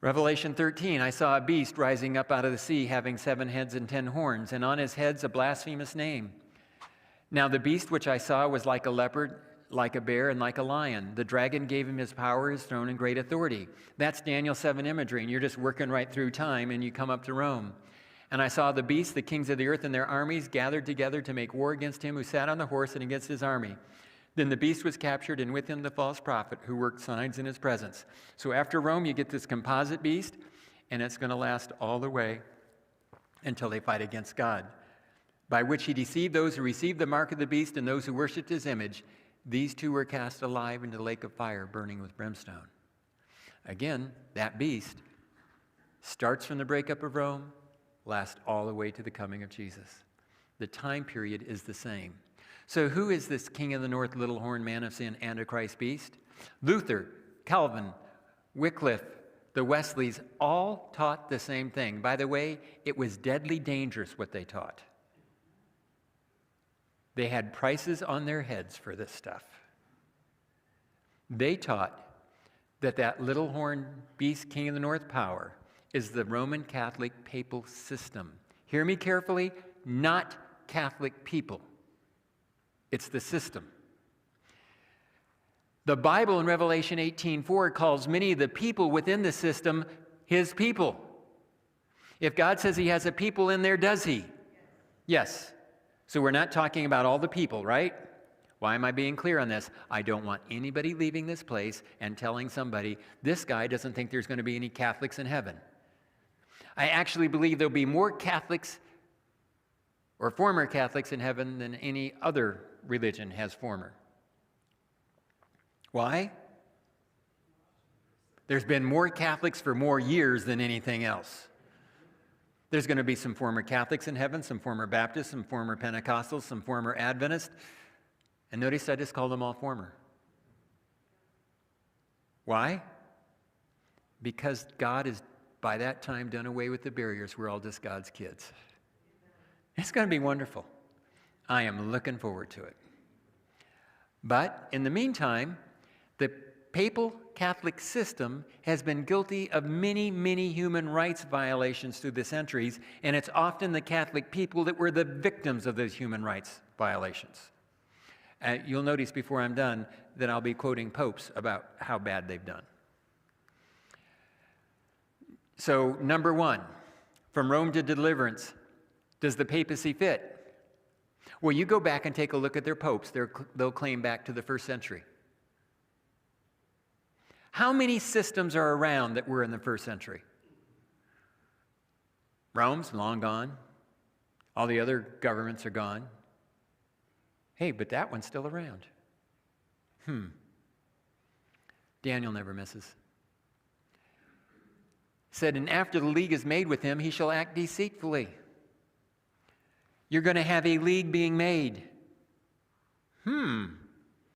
Revelation 13, I saw a beast rising up out of the sea, having 7 heads and 10 horns, and on his heads a blasphemous name. Now the beast which I saw was like a leopard, like a bear, and like a lion. The dragon gave him his power, his throne, and great authority. That's Daniel 7 imagery, and you're just working right through time, and you come up to Rome. And I saw the beast, the kings of the earth, and their armies gathered together to make war against him who sat on the horse and against his army. Then the beast was captured, and with him the false prophet who worked signs in his presence. So after Rome, you get this composite beast, and it's going to last all the way until they fight against God, by which he deceived those who received the mark of the beast and those who worshipped his image. These two were cast alive into the lake of fire, burning with brimstone. Again, that beast starts from the breakup of Rome, lasts all the way to the coming of Jesus. The time period is the same. So who is this king of the north, little horn, man of sin, Antichrist beast? Luther, Calvin, Wycliffe, the Wesleys all taught the same thing. By the way, it was deadly dangerous what they taught. They had prices on their heads for this stuff. They taught that that little horn beast, king of the north power, is the Roman Catholic papal system. Hear me carefully, not Catholic people. It's the system. The Bible in Revelation 18:4 calls many of the people within the system his people. If God says he has a people in there, does he? Yes. So we're not talking about all the people, right? Why am I being clear on this? I don't want anybody leaving this place and telling somebody, this guy doesn't think there's going to be any Catholics in heaven. I actually believe there'll be more Catholics or former Catholics in heaven than any other religion has former. Why? There's been more Catholics for more years than anything else. There's going to be some former Catholics in heaven, some former Baptists, some former Pentecostals, some former Adventists. And notice I just called them all former. Why? Because God has, by that time, done away with the barriers. We're all just God's kids. It's going to be wonderful. I am looking forward to it. But in the meantime, the papal Catholic system has been guilty of many, many human rights violations through the centuries, and it's often the Catholic people that were the victims of those human rights violations. You'll notice before I'm done that I'll be quoting popes about how bad they've done. So, number one, from Rome to deliverance, does the papacy fit? Well, you go back and take a look at their popes. They'll claim back to the first century. How many systems are around that were in the first century? Rome's long gone. All the other governments are gone. Hey, but that one's still around. Daniel never misses. Said, and after the league is made with him, he shall act deceitfully. You're going to have a league being made.